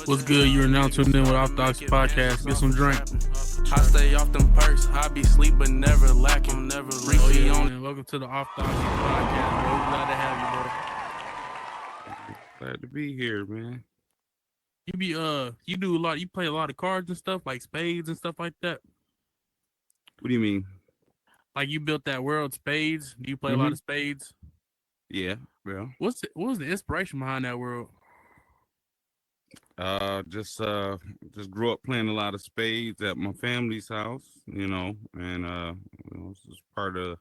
What's good? You're now tuned in with Off Docs Podcast. Get some drink. I stay off them perks. I be sleep but never lacking. Never Briefly on. Man. Welcome to the Off Docs Podcast, bro. Glad to have you, bro. Glad to be here, man. You do a lot. You play a lot of cards and stuff, like spades and stuff like that. What do you mean? Like you built that world spades. Do you play a lot of spades? Yeah, bro. What was the inspiration behind that world? Just grew up playing a lot of spades at my family's house, and this is part of,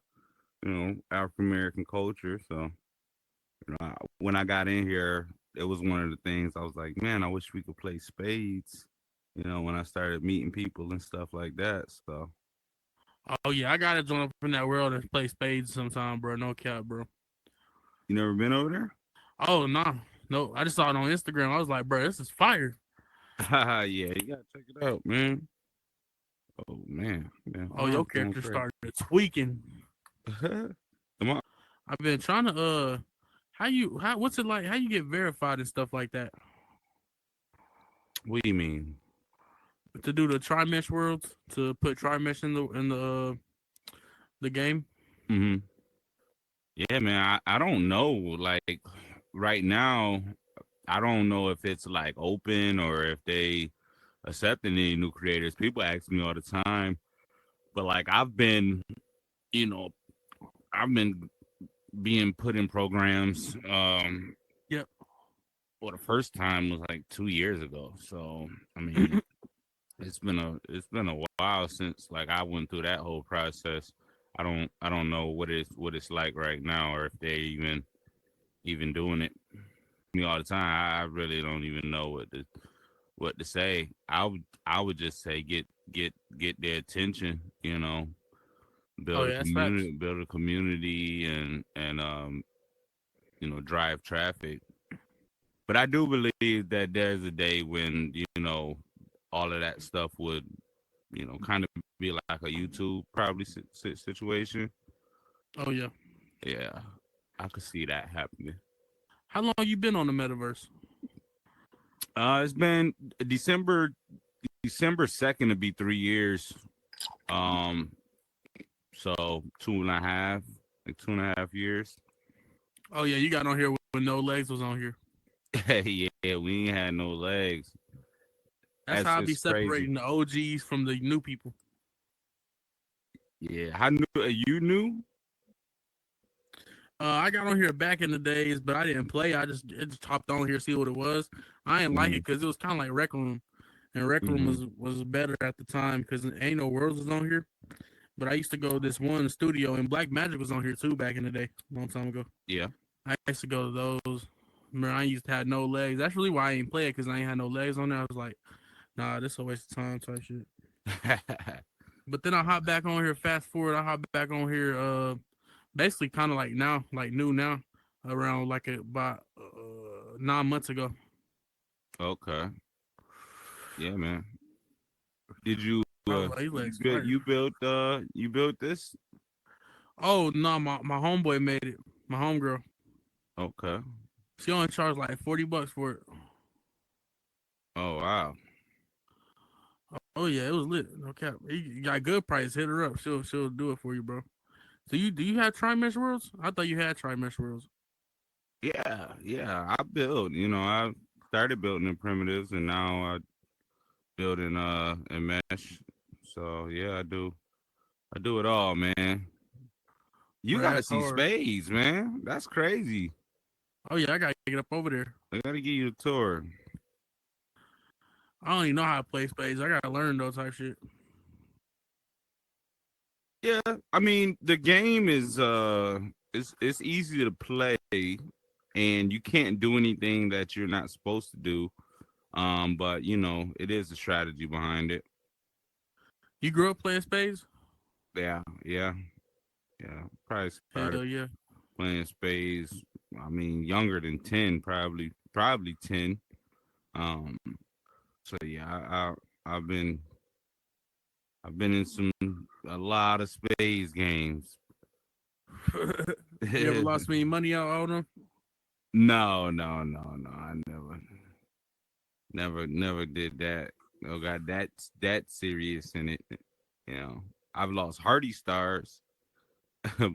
African American culture. So, when I got in here, it was one of the things I was like, man, I wish we could play spades, when I started meeting people and stuff like that. So, oh yeah, I gotta join up in that world and play spades sometime, bro. No cap, bro. You never been over there? Oh no. No, I just saw it on Instagram. I was like, bro, this is fire. Yeah, you gotta check it out, man. Oh man. Oh, your character started tweaking. Come on. I've been trying to what's it like? How you get verified and stuff like that? What do you mean? To do the tri-mesh worlds, to put tri-mesh in the game? Mm-hmm. Yeah, man, I don't know. Like right now, I don't know if it's like open or if they accept any new creators. People ask me all the time, but like I've been being put in programs. Yep. Well, the first time was like 2 years ago. So I mean, it's been a while since like I went through that whole process. I don't know what it's like right now, or if they even doing it. Me all the time. I really don't even know what to say. I would just say get their attention. Build a community, and drive traffic. But I do believe that there's a day when all of that stuff would kind of be like a YouTube probably situation. Oh yeah. Yeah, I could see that happening. How long you been on the metaverse? It's been December 2nd to be 3 years. So 2.5 years. Oh yeah, you got on here when No Legs was on here. Yeah, we ain't had no legs. That's how I be separating crazy. The OGs from the new people. Yeah, how new you knew? I got on here back in the days, but I didn't play. It just hopped on here, see what it was. I didn't like it because it was kind of like Rec Room, and Rec Room was better at the time because Ain't No Worlds was on here. But I used to go to this one studio, and Black Magic was on here too back in the day, a long time ago. Yeah, I used to go to those. Remember, I used to have No Legs. That's really why I ain't play it, because I ain't had no legs on there. I was like, nah, this is a waste of time type shit. But then I hop back on here. Fast forward, I hop back on here. Basically, kind of like now, like new now, around like about 9 months ago. Okay. Yeah, man. Did you you built this? Oh no, my homeboy made it. My homegirl. Okay. She only charged like $40 for it. Oh wow. Oh yeah, it was lit. No cap. You got a good price. Hit her up. She'll do it for you, bro. So do you have tri-mesh worlds? I thought you had tri-mesh worlds. Yeah. I build. I started building in primitives, and now I build in mesh. So yeah, I do it all, man. You gotta see spades, man. That's crazy. Oh yeah, I gotta get up over there. I gotta give you a tour. I don't even know how to play spades. I gotta learn those type shit. Yeah, I mean the game is it's easy to play, and you can't do anything that you're not supposed to do. But it is a strategy behind it. You grew up playing spades? Yeah. Probably started playing spades. I mean, younger than 10, probably 10. So yeah, I've been in a lot of spades games. You ever lost any money out on them? No. I Never did that. No, got that serious in it. You know, I've lost Hardy stars,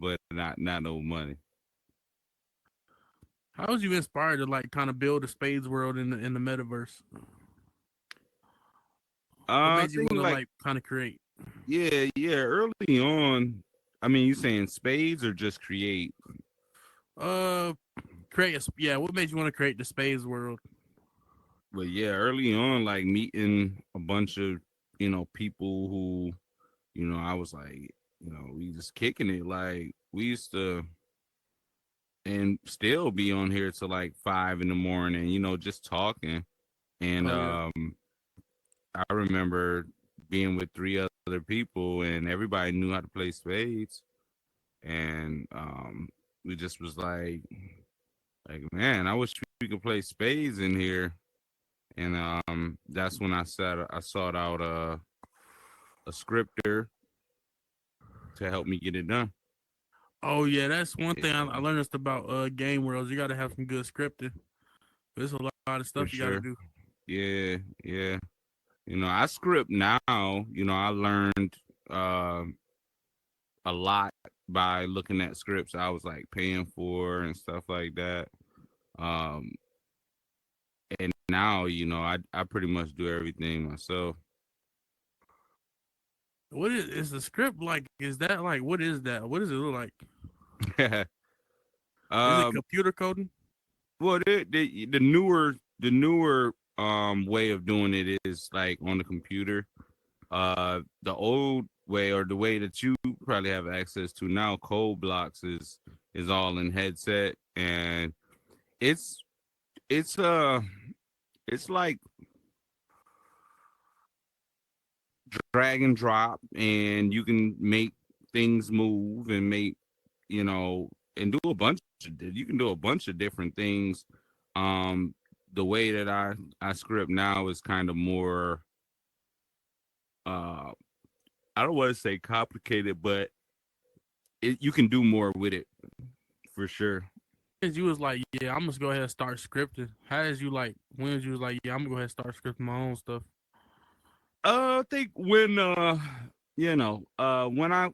but not no money. How was you inspired to like kind of build a spades world in the metaverse? What I made you think want to like like kind of create? yeah. Early on, I mean, you saying spades or just create? Uh, create a yeah. What made you want to create the spades world? But yeah, early on, like meeting a bunch of people who I was like, we just kicking it. Like we used to, and still be on here till like 5 in the morning. Just talking. And Oh yeah. I remember being with three other people, and everybody knew how to play spades. And we just was like, man, I wish we could play spades in here. And that's when I sought out a scripter to help me get it done. Oh yeah, that's one thing I Yeah, learned this about game worlds. You got to have some good scripting. There's a lot of for stuff you got to sure. do. Yeah. I script now. I learned uh, a lot by looking at scripts I was like paying for and stuff like that. Um, and now, I pretty much do everything myself. What is the script like? Is that like what is that? What does it look like? Is it um, computer coding? well, the newer way of doing it is like on the computer. The old way, or the way that you probably have access to now, code blocks is all in headset, and it's it's uh it's like drag and drop, and you can make things move and and do a bunch you can do a bunch of different things. um the way that I script now is kind of more, uh I don't want to say complicated, but you can do more with it for sure. As you was like, yeah, I'm just go ahead and start scripting. How did you like? When did you was like, yeah, I'm gonna go ahead and start scripting my own stuff? I think when I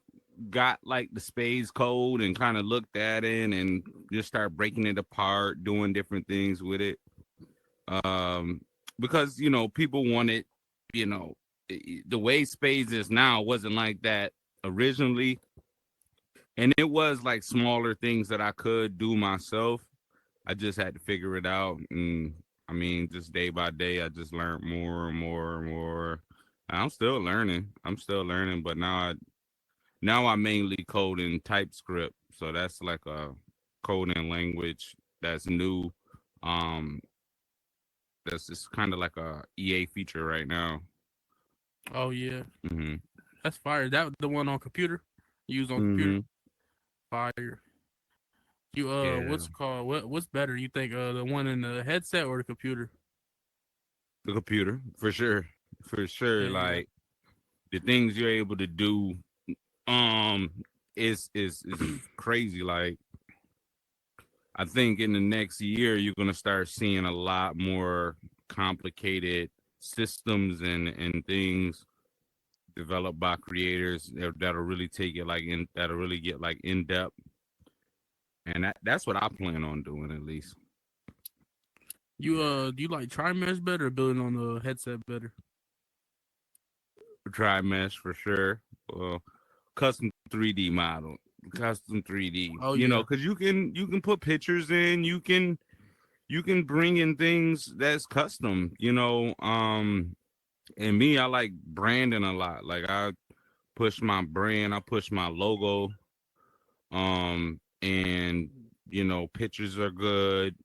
got like the spades code and kind of looked at it and just start breaking it apart, doing different things with it. Um, because people wanted, you know, the way spades is now wasn't like that originally, and it was like smaller things that I could do myself. I just had to figure it out, and I mean, just day by day, I just learned more and more and more. I'm still learning. But now I mainly code in TypeScript, so that's like a coding language that's new. Um, that's just kind of like a EA feature right now. Oh yeah, hmm that's fire. That the one on computer. You use on computer. hmm Fire. You Yeah, what's it called? What's better? You think the one in the headset or the computer? the computer for sure, for sure. Yeah. Like the things you're able to do, um, is crazy. Like I think in the next year you're gonna start seeing a lot more complicated systems and things developed by creators that'll really take it that'll really get like in depth, and that's what I plan on doing at least. You do you like try mesh better or building on the headset better? Try mesh for sure. Well, custom 3D model, custom 3D. Oh yeah. Because you can put pictures in, you can bring in things that's custom. And me, I like branding a lot. Like I push my brand, I push my logo. And pictures are good.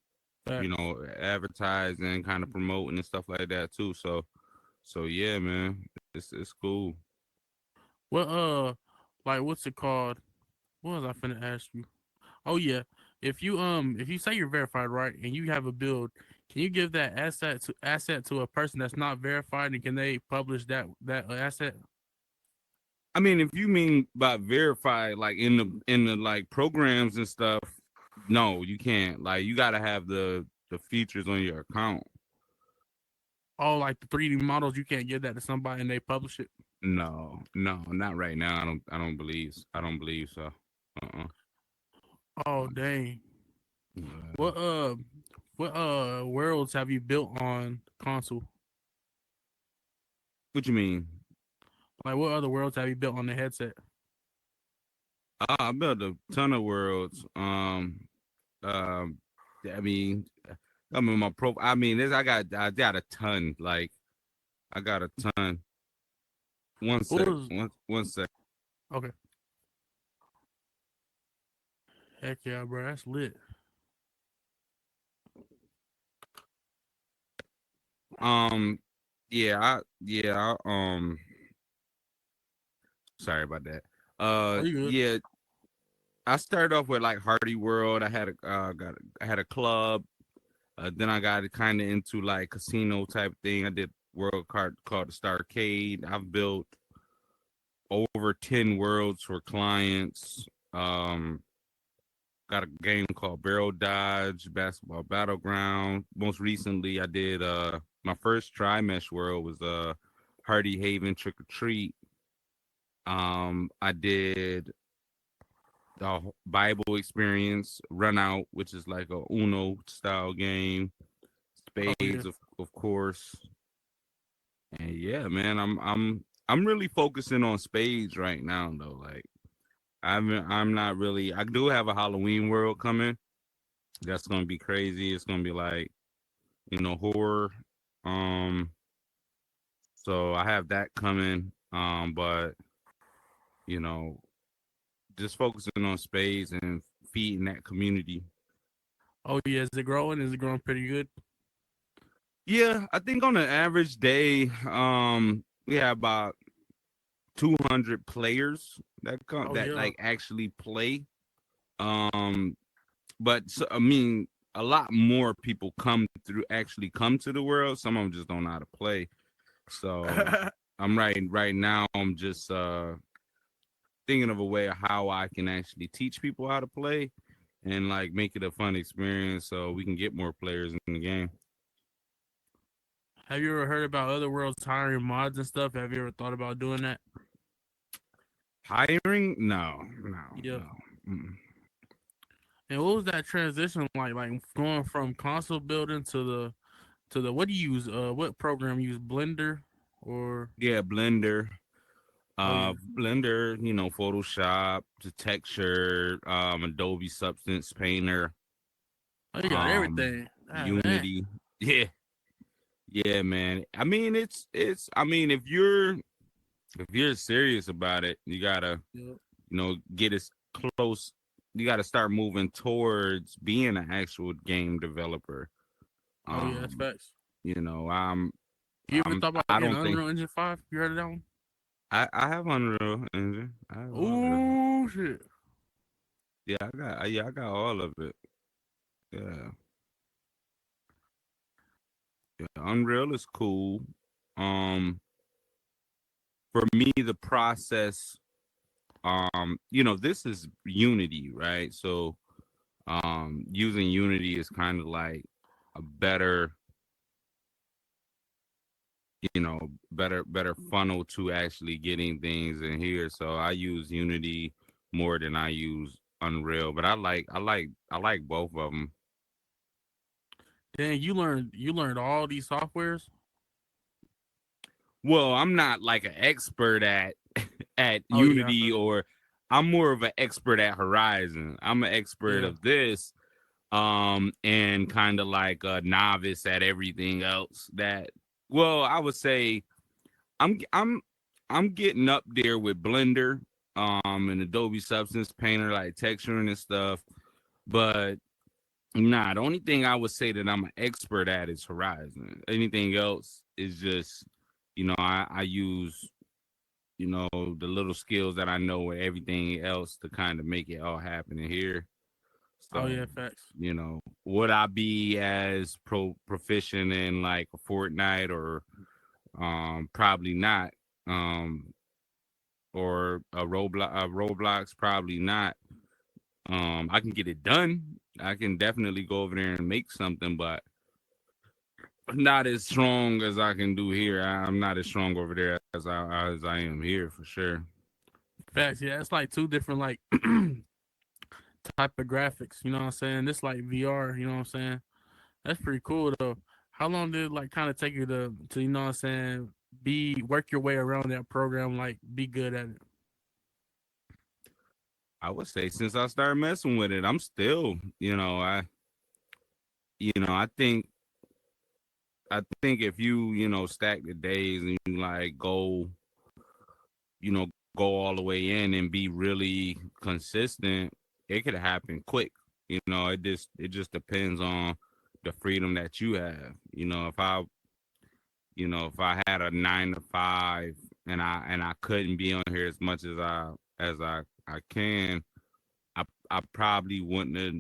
Facts. Advertising, kind of promoting and stuff like that too. So yeah, man, it's cool. What like what's it called? What was I finna ask you? Oh yeah. If you say you're verified, right, and you have a build, can you give that asset to a person that's not verified, and can they publish that asset? I mean, if you mean by verified, like in the like programs and stuff, no, you can't. Like you got to have the features on your account. Oh, like the 3D models, you can't give that to somebody and they publish it. No, not right now. I don't believe so. Uh-uh. Oh dang. Yeah. What worlds have you built on console? What you mean? Like what other worlds have you built on the headset? I built a ton of worlds. Um, I mean, my pro. I mean, I got a ton. Like I got a ton. One What sec. was One sec. okay? Heck yeah, bro, that's lit. Um, yeah. Sorry about that. Oh, you good? Yeah. I started off with like Hardy World. I had a club. Then I got kind of into like casino type thing. I did world card called the Starcade. I've built over 10 worlds for clients. Um, got a game called Barrel Dodge, Basketball Battleground. Most recently, I did my first tri-mesh world was Hardy Haven Trick or Treat. I did the Bible Experience Run Out, which is like a Uno style game. Oh yeah. Spades, of course. And yeah, man, I'm really focusing on spades right now though. Like I'm not really. I do have a Halloween world coming. That's gonna be crazy. It's gonna be like horror. Um, so I have that coming. But you know, just focusing on spades and feeding that community. Oh yeah. Is it growing? Is it growing pretty good? Yeah, I think on an average day, we have about 200 players Oh that yeah. like actually play. Um, but so, I mean, a lot more people actually come to the world. Some of them just don't know how to play. So I'm right now. I'm just thinking of a way of how I can actually teach people how to play and like make it a fun experience so we can get more players in the game. Have you ever heard about other worlds hiring mods and stuff? Have you ever thought about doing that? Hiring? No, no, Yeah. no. Mm. And what was that transition like? Like going from console building to the what do you use? What program you use? Blender or Yeah, Blender. oh yeah, Blender, Photoshop, the texture, Adobe Substance Painter, oh you got um, everything. Ah, man. Unity. Yeah, yeah, man. I mean, it's. I mean, if you're serious about it, you gotta, Yeah. get as close. You gotta start moving towards being an actual game developer. Oh yeah, that's Um, facts. you know, I'm, You ever thought about I getting don't think Unreal Engine 5? You heard of that one? I have Unreal Engine. I have all of it. Oh shit. Yeah, I got all of it. Yeah. Yeah, Unreal is cool. Um, for me, the process, this is Unity, right? So, using Unity is kind of like a better funnel to actually getting things in here. So I use Unity more than I use Unreal, but I like both of them. Dang, you learned all these softwares? Well, I'm not like an expert at at Oh yeah, I Unity, feel you. or I'm more of an expert at Horizon. I'm an expert Yeah. of this, and kind of like a novice at everything else. Well, I would say I'm I'm I'm getting up there with Blender, and Adobe Substance Painter, like texturing and stuff. But nah, the only thing I would say that I'm an expert at is Horizon. Anything else is just, I use the little skills that I know with everything else to kind of make it all happen in here. Oh So, yeah, facts. would I be as proficient in like a Fortnite or probably not. Or Roblox, probably not. I can get it done. I can definitely go over there and make something, but not as strong as I can do here. I'm not as strong over there as I am here for sure. Facts, yeah, it's like two different like type of graphics. You know what I'm saying? This like VR. You know what I'm saying? That's pretty cool though. How long did it like kind of take you to you know what I'm saying be work your way around that program like be good at it? I would say since I started messing with it, I'm still, I think if you stack the days and you like you know, go all the way in and be really consistent, it could happen quick. It just depends on the freedom that you have. If I had a 9 to 5 and I couldn't be on here as much as I can, I probably wouldn't have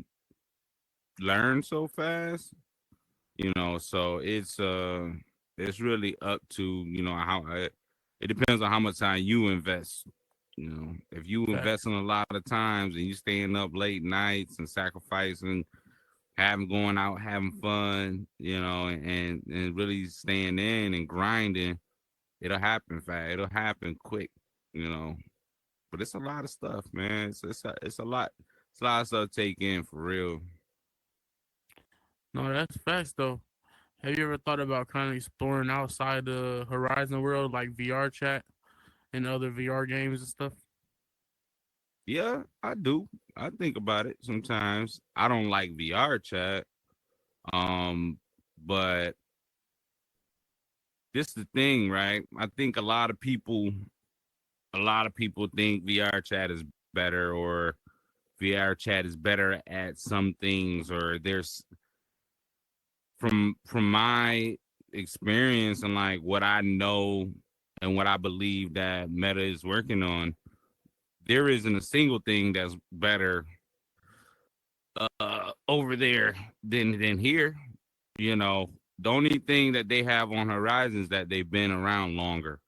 learned so fast. So it's really up to how it depends on how much time you invest. If you Facts. invest in a lot of times and you staying up late nights and sacrificing, having going out, having fun, and really staying in and grinding, it'll happen fast. It'll happen quick, you know. But it's a lot of stuff, man. It's a lot. It's a lot of stuff to take in for real. No, that's facts though. Have you ever thought about kind of exploring outside the Horizon world, like VR chat and other VR games and stuff? Yeah, I do. I think about it sometimes. I don't like VR chat. Um, but this is the thing, right? I think a lot of people think VR chat is better, or VR chat is better at some things, or there's from my experience and like what I know and what I believe that Meta is working on, there isn't a single thing that's better over there than here. You know, the only thing that they have on Horizons that they've been around longer,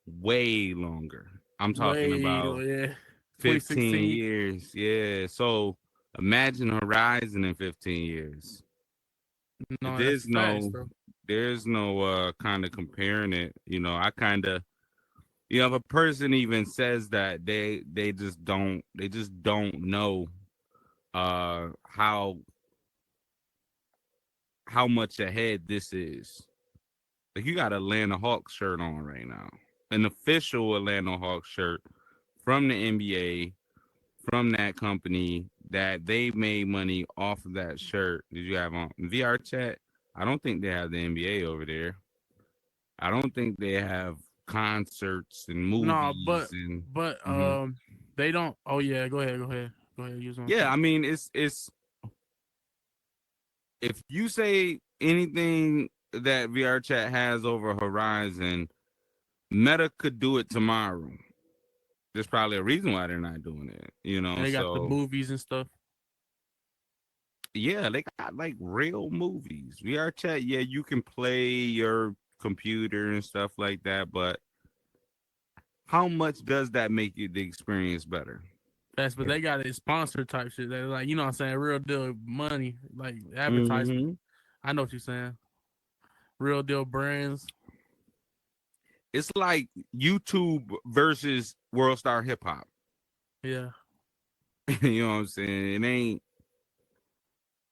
way longer. I'm talking Way, about yeah, 15 2016. years. Yeah. So imagine Horizon in 15 years. No, that's There's facts no though. there's no kind of comparing it. I kind of if a person even says that, they just don't know how much ahead this is. Like, you got Atlanta Hawks shirt on right now, an official Atlanta Hawks shirt from the NBA, from that company, that they made money off of that shirt. Did you have on VR chat? I don't think they have the NBA over there. I don't think they have concerts and No, movies and. but Mhm. they don't. Oh yeah, go ahead. Use on Yeah, something. I mean, it's if you say anything that VR chat has over Horizon, Meta could do it tomorrow. There's probably a reason why they're not doing it, And they got the So movies and stuff. yeah, they got like real movies. VR chat, yeah, you can play your computer and stuff like that, but how much does that make the experience better? That's but they got it sponsored type shit. They like you know what I'm saying real deal money like advertisement. Hmm. I know what you're saying. Real deal brands. It's like YouTube versus World Star Hip Hop. Yeah. You know what I'm saying? It ain't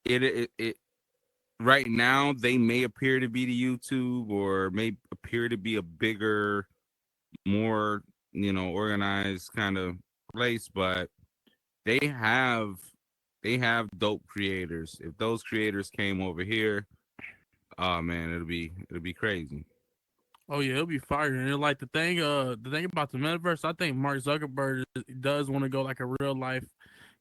it. Right now, they may appear to be the YouTube, or may appear to be a bigger, more organized kind of place, but they have dope creators. If those creators came over here, oh man, it'll be crazy. Oh yeah, it'll be fire. And like the thing about the metaverse, I think Mark Zuckerberg does want to go like a real life,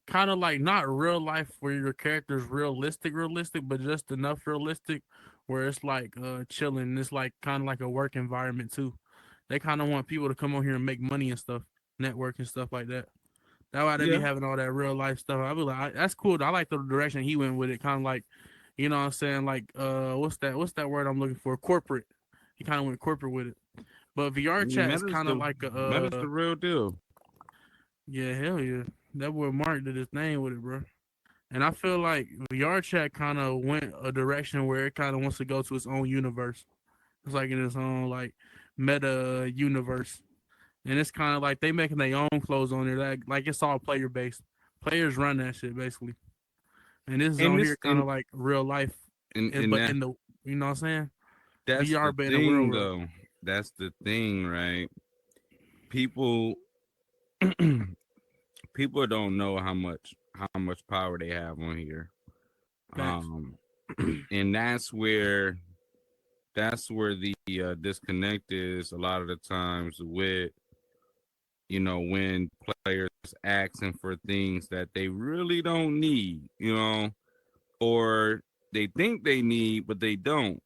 kind of like not real life where your character's realistic, but just enough realistic where it's like chilling. It's like kind of like a work environment too. They kind of want people to come on here and make money and stuff, network and stuff like that. That's why they be Yeah, having all that real life stuff. I be like, that's cool. I like the direction he went with it. Kind of like, you know what I'm saying? Like, what's that word I'm looking for? Corporate. He kind of went corporate with it. But VR chat is Meta's kind of the like Meta's the real deal. yeah, hell yeah. That boy Mark did his thing with it, bro. And I feel like VR chat kind of went a direction where it kind of wants to go to its own universe. It's like in its own like meta universe, and it's kind of like they making their own clothes on there. Like it's all player based. Players run that shit basically, and this is And on this here kind of like real life, and but that in the you know what I'm saying? that's VR, the but in the real thing world. though. That's the thing, right? People people don't know how much power they have on here. Facts. Um and that's where the disconnect is a lot of the times with when players asking for things that they really don't need, or they think they need but they don't.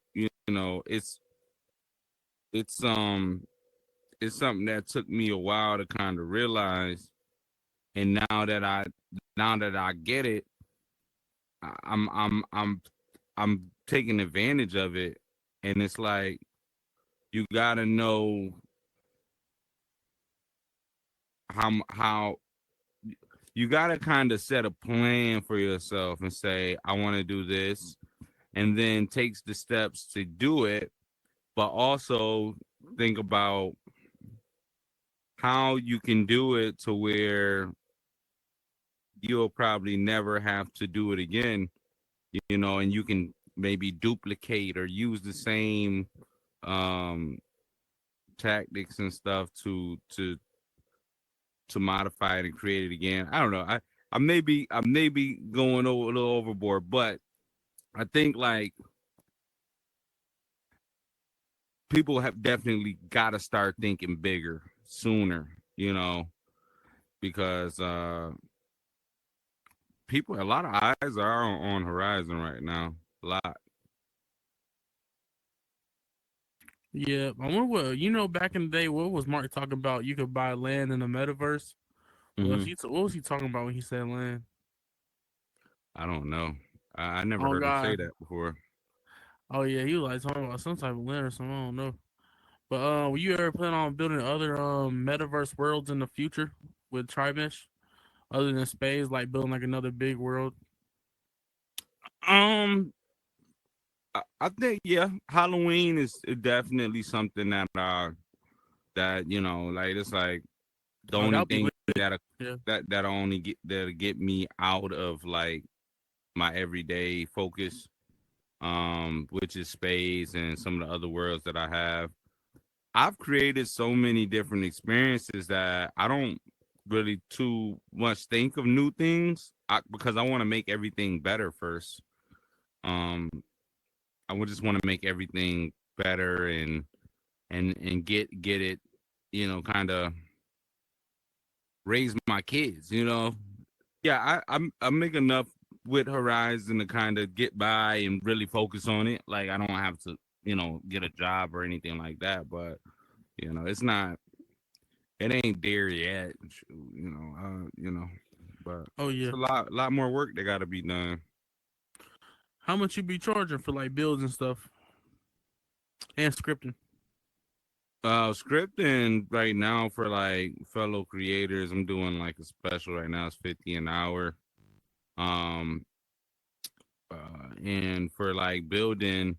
It's it's something that took me a while to kind of realize, and now that I get it, I'm taking advantage of it, and it's like you gotta know how you gotta kind of set a plan for yourself and say I want to do this, and then takes the steps to do it, but also think about how you can do it to where you'll probably never have to do it again, and you can maybe duplicate or use the same um tactics and stuff to modify it and create it again. I don't know. I may be going a little overboard, but I think like people have definitely got to start thinking bigger sooner, because a lot of eyes are on horizon right now. A lot. Yeah, I wonder what back in the day. What was Mark talking about? You could buy land in the metaverse. Hmm. What was he talking about when he said land? I don't know. I never Oh heard him say God. that before. Oh yeah, he was like talking about some type of land or something. I don't know. But were you ever plan on building other metaverse worlds in the future with Trimesh, other than spades, like building like another big world? Um, I think yeah, Halloween is definitely something that like it's like the Oh, that only would be thing lit. that Yeah. that only get me out of like my everyday focus, which is spades and some of the other worlds that I have. I've created so many different experiences that I don't really too much think of new things, because I want to make everything better first. Um, I would just want to make everything better and get it, kind of raise my kids. Yeah, I make enough with Horizon to kind of get by and really focus on it. Like I don't have to, get a job or anything like that. But it ain't there yet. But Oh it's yeah. a lot more work that got to be done. How much you be charging for like builds and stuff and scripting? Scripting right now for like fellow creators, I'm doing like a special right now. It's 50 an hour. Um, and for like building,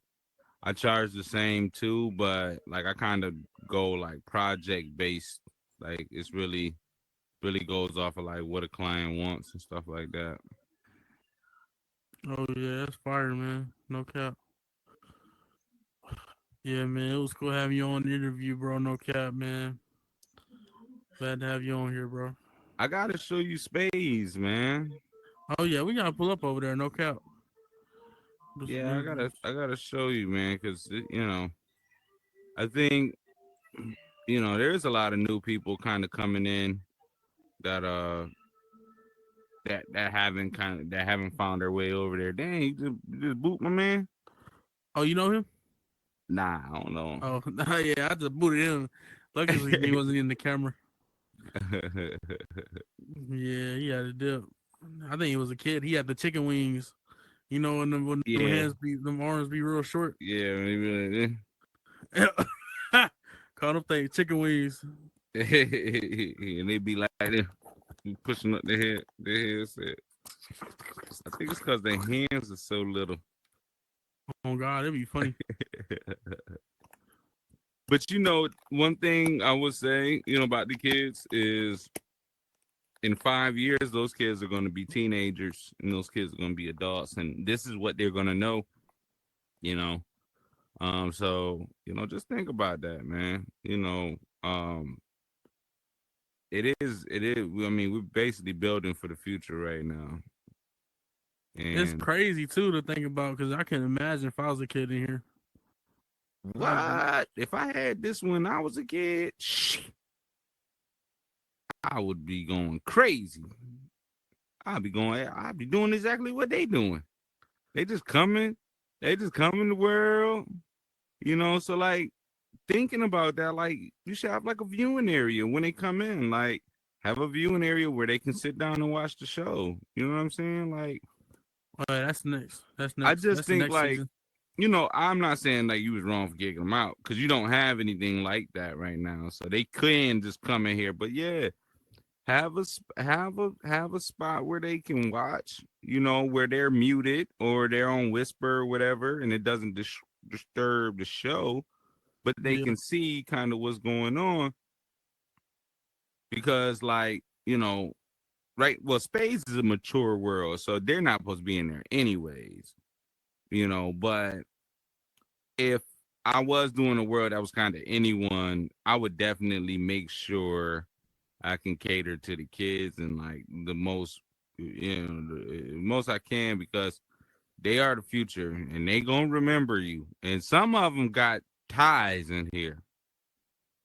I charge the same too, but like I kind of go like project based. Like it's really goes off of like what a client wants and stuff like that. Oh yeah, that's fire, man. No cap. Yeah, man, it was cool having you on the interview, bro. No cap, man. Glad to have you on here, bro. I gotta show you spades, man. Oh yeah, we gotta pull up over there. No cap. Do some Yeah, I gotta interviews. I gotta show you, man, because I think there's a lot of new people kind of coming in that that haven't found their way over there. Dang, you just boot my man. Oh, you know him? Nah, I don't know. Oh yeah, I just booted him. Luckily, he wasn't in the camera. Yeah, he had a dip. I think he was a kid. He had the chicken wings. You know, when them Yeah, them arms be real short. yeah, maybe. Caught up thing, chicken wings. And they be like pushing up their head, set. I think it's because their hands are so little. Oh God, it'd be funny. But one thing I would say, about the kids is in 5 years, those kids are going to be teenagers and those kids are going to be adults. And this is what they're going to know, you know. So, just think about that, man. It is. I mean, we're basically building for the future right now. It's And crazy too to think about because I can imagine if I was a kid in here. what? If I had this when I was a kid, I would be going crazy. I'd be doing exactly what they doing. They just coming in the world, so like thinking about that, like you should have like a viewing area when they come in, like have a viewing area where they can sit down and watch the show. You know what I'm saying? Like That's next. That's I next. just That's the think next like, season. I'm not saying like you was wrong for kicking them out because you don't have anything like that right now. So they couldn't just come in here. But yeah, have a spot where they can watch, where they're muted or they're on whisper or whatever, and it doesn't disturb the show, but they Yeah, can see kind of what's going on because, like, right? Well, spades is a mature world, so they're not supposed to be in there anyways, But if I was doing a world that was kind of anyone, I would definitely make sure I can cater to the kids and like the most, the most I can because they are the future and they gonna remember you. And some of them got ties in here.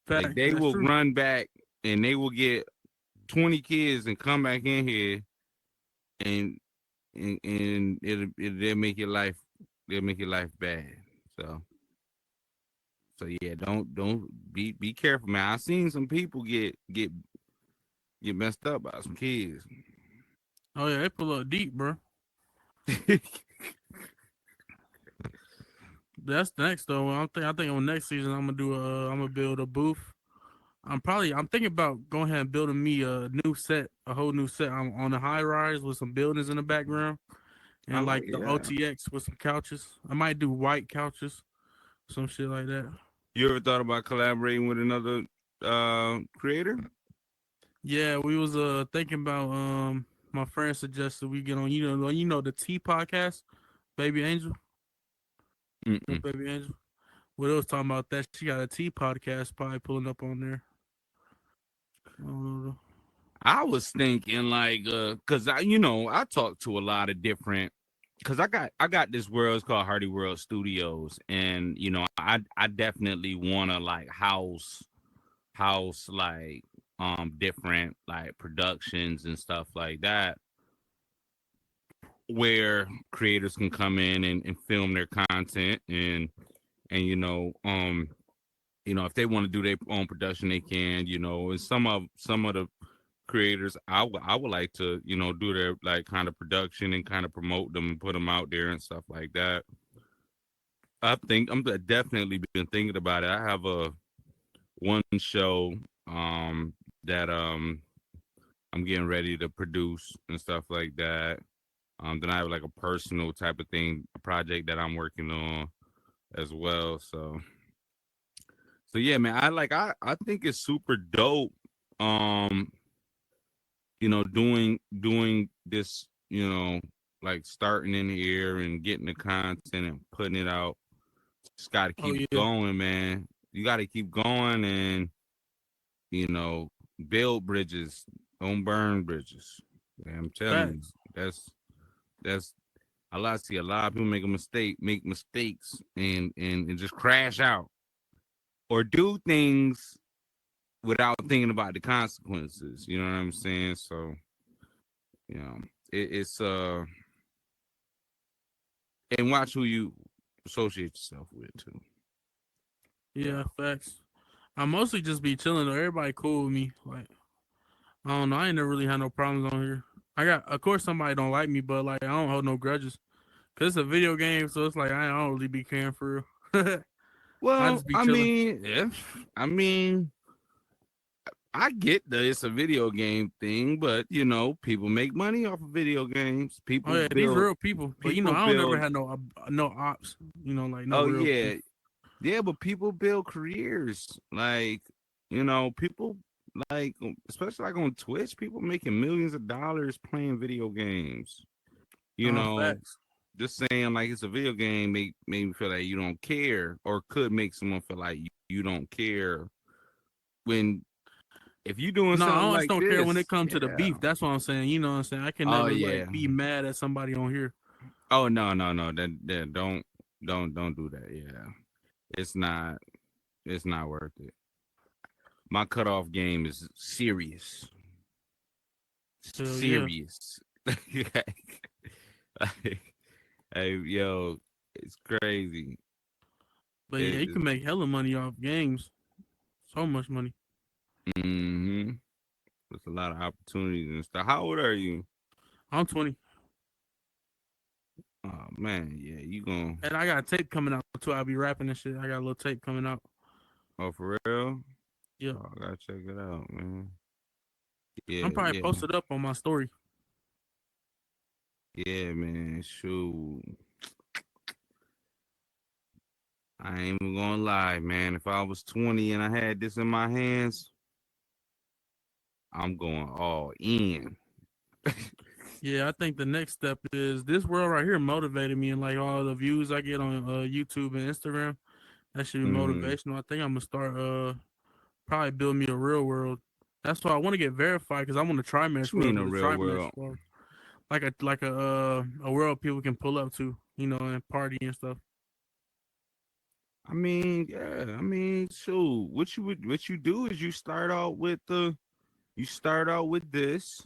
Like facts. they That's will true. run back and they will get 20 kids and come back in here and they'll make your life bad. So yeah, don't be careful, man. I've seen some people get messed up by some kids. Oh yeah, they pull up deep, bro. That's next though. I think on next season I'm gonna do I'm gonna build a booth. I'm thinking about going ahead and building me a new set, a whole new set on a high rise with some buildings in the background I and like like the yeah. OTX with some couches. I might do white couches, some shit like that. You ever thought about collaborating with another creator? Yeah, we was thinking about my friend suggested we get on the T podcast, Baby Angel. Mm-mm. Baby Angel. What it was talking about that she got a T podcast probably pulling up on there. I don't know. I was thinking like cause I talk to a lot of different cause I got this world, it's called Hardy World Studios, and I definitely wanna like house like different like productions and stuff like that where creators can come in and film their content and if they want to do their own production they can, and some of the creators I would like to do their like kind of production and kind of promote them and put them out there and stuff like that. I think I'm definitely been thinking about it. I have a one show that I'm getting ready to produce and stuff like that. Then I have like a personal type of thing, a project that I'm working on as well. So yeah, man, I think it's super dope. Um, doing this, like starting in here and getting the content and putting it out. Just got to Oh keep yeah, going, man. You got to keep going and you know build bridges, don't burn bridges. Yeah, I'm telling you, facts. that's see a lot of people make mistakes and just crash out or do things without thinking about the consequences. You know what I'm saying? So, you know, it's and watch who you associate yourself with too. Yeah, facts. I mostly just be chilling though. Everybody cool with me. Like I don't know. I ain't never really had no problems on here. Of course, somebody don't like me, but like I don't hold no grudges. Cause it's a video game, so it's like I don't really be caring for real. I Well, just be chilling. I mean, I get that it's a video game thing, but you know, people make money off of video games. Oh yeah, these real people. But People I don't never build. had no ops. Like no Oh real yeah, beef. yeah, but people build careers. Like, you know, people like, especially like on Twitch, people making millions of dollars playing video games. You know, Facts. just saying like it's a video game make me feel like you don't care, or could make someone feel like you don't care when if you doing No, something I just like don't care when it this. comes to the Yeah. beef. That's what I'm saying. You know what I'm saying? I can Oh never yeah. like be mad at somebody on here. Oh no. That don't do that. Yeah. It's not it's not worth it. My cutoff game is serious. Hell yeah. Serious. like, hey, yo, it's crazy. But yeah, you It, can make hella money off games. So much money. mm-hmm. There's a lot of opportunities and stuff. How old are you? I'm 20. Oh man, yeah, you gonna And I got a tape coming out too. I'll be rapping and shit. I got a little tape coming out. oh for real? Yep. Oh, I gotta check it out, man. I'm Yeah, probably yeah, posted up on my story. yeah, man. Shoot. I ain't even gonna lie, man. If I was 20 and I had this in my hands, I'm going all in. Yeah, I think the next step is this world right here motivated me, and like all the views I get on YouTube and Instagram, that should be Mm-hmm. motivational. I think I'm gonna start probably build me a real world. That's why I want to get verified because I want to try What mesh you world, mean but a the real try mesh world? world like a world people can pull up to, and party and stuff. I mean, yeah. I mean, shoot. What you do is you start out with this,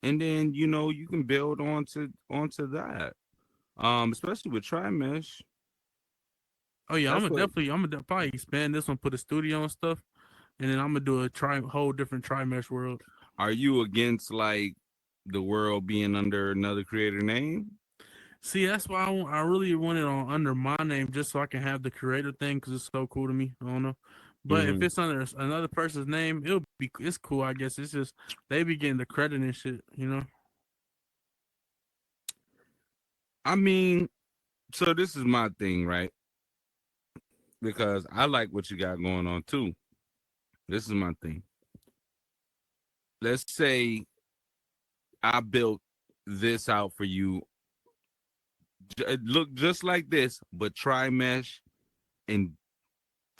and then you know you can build onto that. Especially with Trimesh. Oh yeah, That's what. I'm gonna probably expand this one, put a studio and stuff, and then I'm gonna do a whole different try mesh world. Are you against like the world being under another creator name? See, that's why I really want it on under my name, just so I can have the creator thing, because it's so cool to me. I don't know, but if Mm-hmm. it's under another person's name, it's cool. I guess it's just they be getting the credit and shit. I mean, so this is my thing, right? Because I like what you got going on too. This is my thing. Let's say I built this out for you. It look just like this, but try mesh and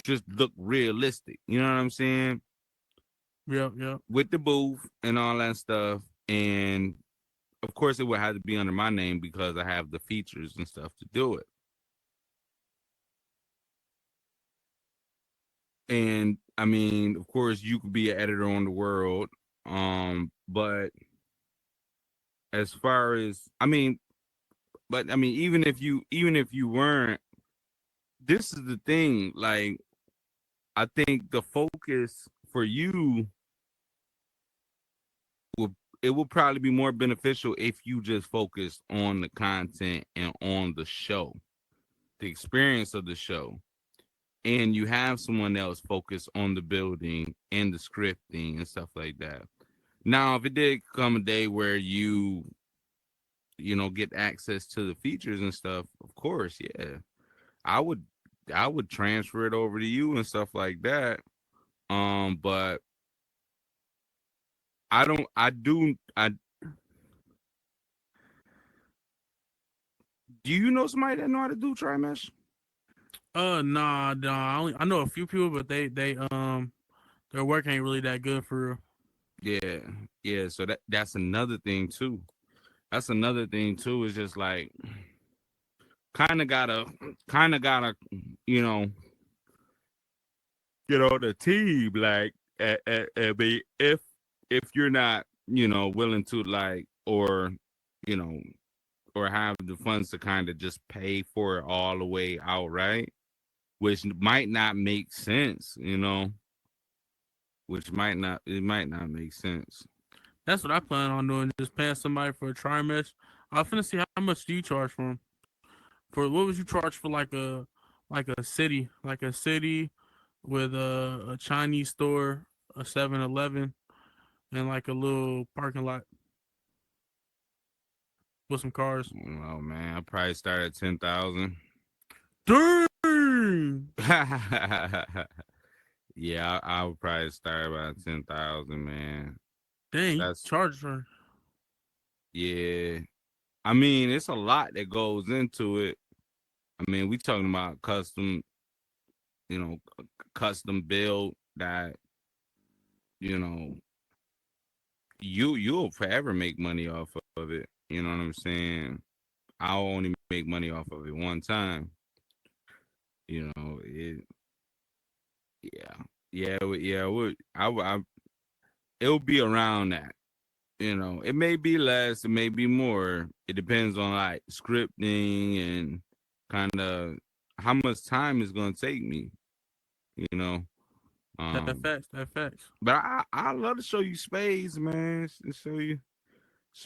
just look realistic. You know what I'm saying? Yep, yep. With the booth and all that stuff. And of course, it would have to be under my name because I have the features and stuff to do it. And I mean, of course, you could be an editor on the world. But as far as I mean, even if you weren't, this is the thing. Like, I think the focus for you will it will probably be more beneficial if you just focus on the content and on the show, the experience of the show, and you have someone else focus on the building and the scripting and stuff like that. Now, if it did come a day where you know get access to the features and stuff, of course, yeah, I would I would transfer it over to you and stuff like that. But I don't. I do. I do. You know somebody that know how to do try mesh? Nah. I know a few people, but their work ain't really that good for real. Yeah, yeah. So that's another thing too. That's another thing too. Is just like kind of gotta, you know, get on the team. Like, be if you're not, you know, willing to like, or you know, or have the funds to kind of just pay for it all the way outright, which might not make sense, you know, which might not make sense. That's what I plan on doing. Just paying somebody for a try mesh. I'm finna see how much do you charge for them. For what would you charge for like a city with a Chinese store, a 7-Eleven, and like a little parking lot with some cars. Oh man, I probably start at 10,000. Dang! Yeah, I would probably start about 10,000, man. Dang, you That's charge for. yeah. I mean, it's a lot that goes into it. I mean, we talking about custom, custom build that, you know, you'll forever make money off of it. You know what I'm saying? I'll only make money off of it one time. It, yeah, yeah, yeah. It'll be around that. It may be less, it may be more. It depends on like scripting and kind of how much time it's gonna take me. You know, That um, facts. That facts. but I love to show you spades, man, and show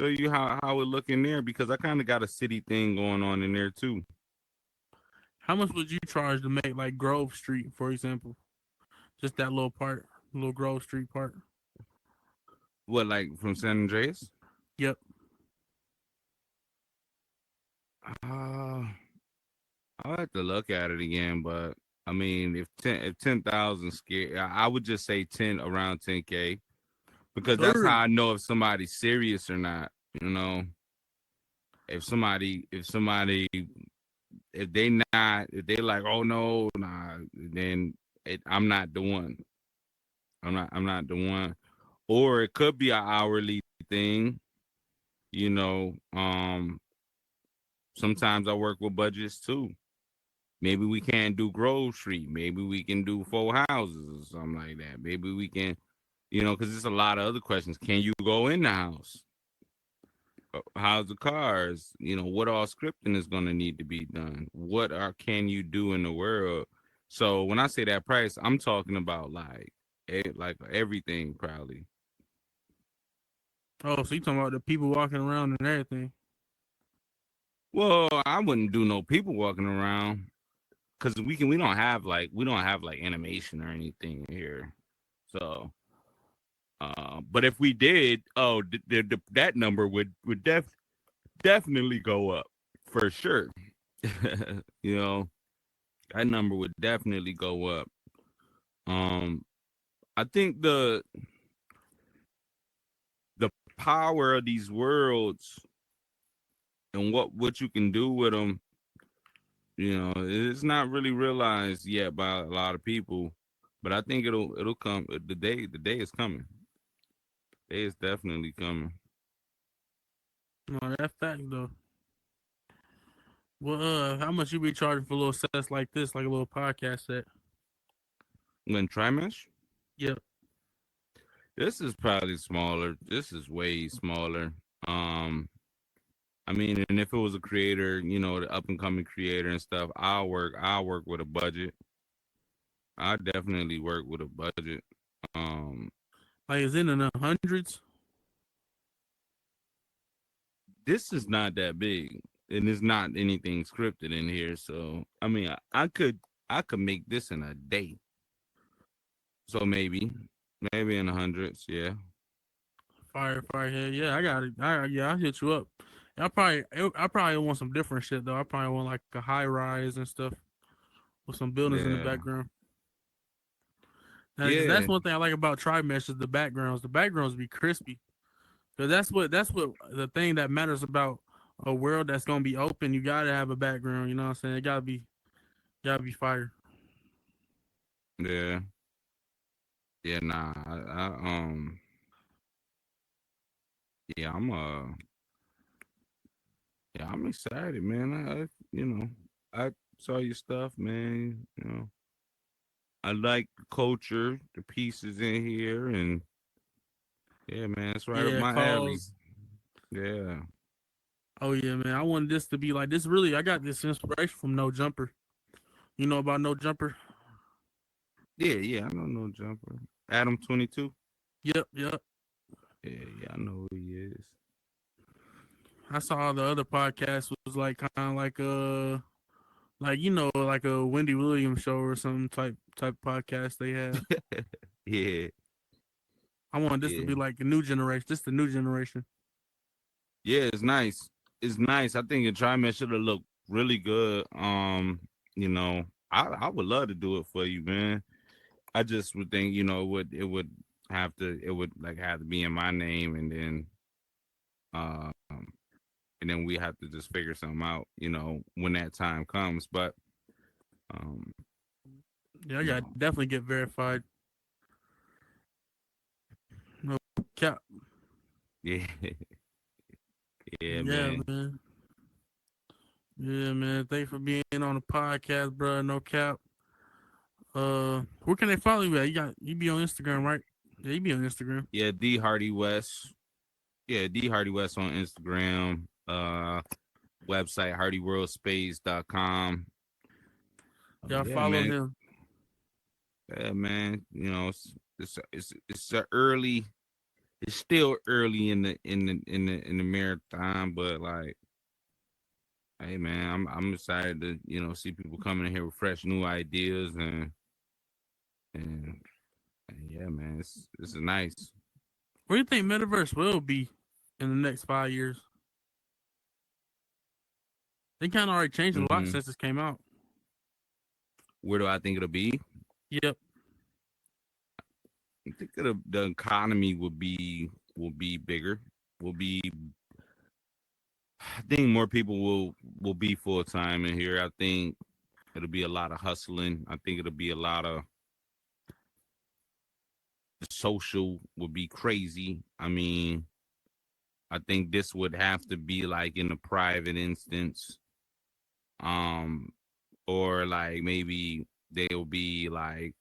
you how it look in there because I kind of got a city thing going on in there too. How much would you charge to make like Grove Street, for example? Just that little part, little Grove Street part. What, like from San Andreas? Yep. Uh, I'll have to look at it again, but I mean, if 10,000 scare, I would just say 10 around 10K because that's how Third. I know if somebody's serious or not. You know, if they like, oh no, nah, then I'm not the one. I'm not the one. Or it could be an hourly thing. You know, sometimes I work with budgets too. Maybe we can't do Grove Street. Maybe we can do 4 houses or something like that. Maybe we can, because there's a lot of other questions. Can you go in the house? How's the cars? What all scripting is going to need to be done? Can you do in the world? So when I say that price, I'm talking about like everything probably. Oh, so you talking about the people walking around and everything? Well, I wouldn't do no people walking around because we don't have like animation or anything here. So, but if we did, that number would definitely go up for sure. you know, that number would definitely go up. Um, I think the power of these worlds and what you can do with them, it's not really realized yet by a lot of people. But I think it'll come. The day is coming. The day is definitely coming. No, that fact though. Well, how much you be charging for little sets like this, like a little podcast set? When Trimesh, Yep. this is probably smaller. This is way smaller. Um, I mean, and if it was a creator, the up and coming creator and stuff, I'll work with a budget. I definitely work with a budget. Um, Like, is it in the hundreds? this is not that big, and it's not anything scripted in here. So, I mean, I could make this in a day. So maybe in the hundreds. Yeah, Fire head. Yeah, I got it. I'll hit you up. I probably want some different shit though. I probably want like a high rise and stuff with some buildings in the yeah, background. Because that's yeah, one thing I like about tri mesh is the backgrounds. The backgrounds be crispy. Cause that's what the thing that matters about a world that's gonna be open. You gotta have a background. You know what I'm saying? It gotta be fire. yeah, yeah. Nah, yeah, I'm excited, man. I saw your stuff, man. I like the culture, the pieces in here, and yeah, man, it's right up Yeah, my alley. cause Yeah, oh yeah, man. I wanted this to be like this. Really, I got this inspiration from No Jumper. You know about No Jumper? yeah, yeah. I know no jumper. Adam 22. Yep. Yeah, yeah, I know who he is. I saw the other podcast was like kind of like like a Wendy Williams show or some type podcast they have. Yeah, I want this to be like a new generation. This the new generation. Yeah, it's nice. It's nice. I think a TriMet should have looked really good. You know, I would love to do it for you, man. I just would think, you know, it would have to be in my name, um and then we have to just figure something out, you know, when that time comes. But Yeah, I you got know, definitely get verified. No cap. yeah, yeah, Yeah, man. man. Yeah, man. Thanks for being on the podcast, bro. No cap. Where can they follow you at? You be on Instagram, right? Yeah, you be on Instagram. Yeah, D Hardy West. Yeah, D Hardy West on Instagram. Website hardyworldspades.com. Y'all Yeah, follow man. him. Yeah, man. You know, it's a early. It's still early in the marathon, but like, hey, man, I'm excited to, you know, see people coming in here with fresh new ideas and yeah, man, it's nice. Where do you think Metaverse will be in the next 5 years? They kind of already changed a lot Hmm. since this came out. Where do I think it'll be? Yep. I think the economy will be bigger. Will be. I think more people will be full time in here. I think it'll be a lot of hustling. I think it'll be a lot of the social will be crazy. I mean, I think this would have to be like in a private instance, um, or like maybe they'll be like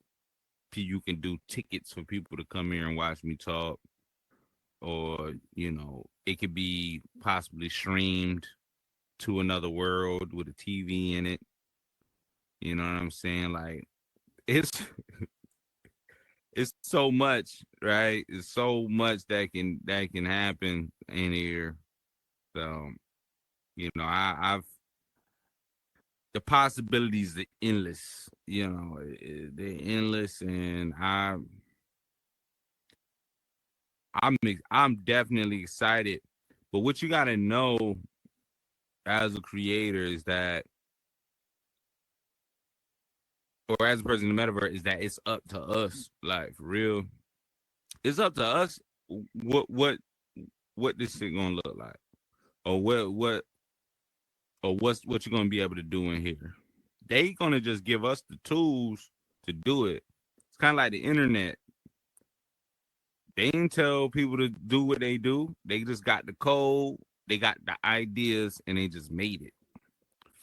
you can do tickets for people to come here and watch me talk, or you know, it could be possibly streamed to another world with a TV in it. You know what I'm saying? Like it's it's so much, right? It's so much that can happen in here. So, you know, I've the possibilities are endless. You know, they're endless, and I'm definitely excited. But what you got to know as a creator is that, or as a person in the metaverse, is that it's up to us. Like for real, it's up to us. What this shit gonna look like, or what you're gonna be able to do in here. They gonna just give us the tools to do it. It's kind of like the internet. They didn't tell people to do what they do. They just got the code, they got the ideas, and they just made it.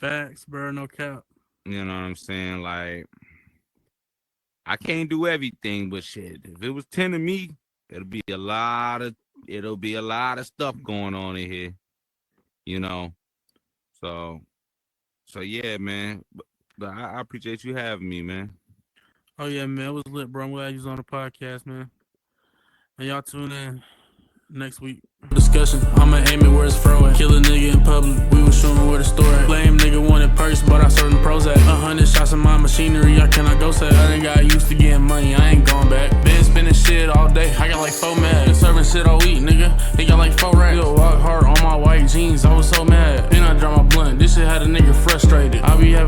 Facts, bro. No cap. You know what I'm saying? Like, I can't do everything, but shit, if it was 10 of me, it'll be a lot of stuff going on in here, you know. So yeah, man. But I appreciate you having me, man. Oh yeah, man. It was lit, bro. I'm glad you was on the podcast, man. And y'all tune in next week. Discussion, I'ma aim it where it's fro at. Kill a nigga in public, we was showing where the store at. Lame nigga wanted purse, but I served him Prozac. 100 shots in my machinery, I cannot go say I ain't got used to getting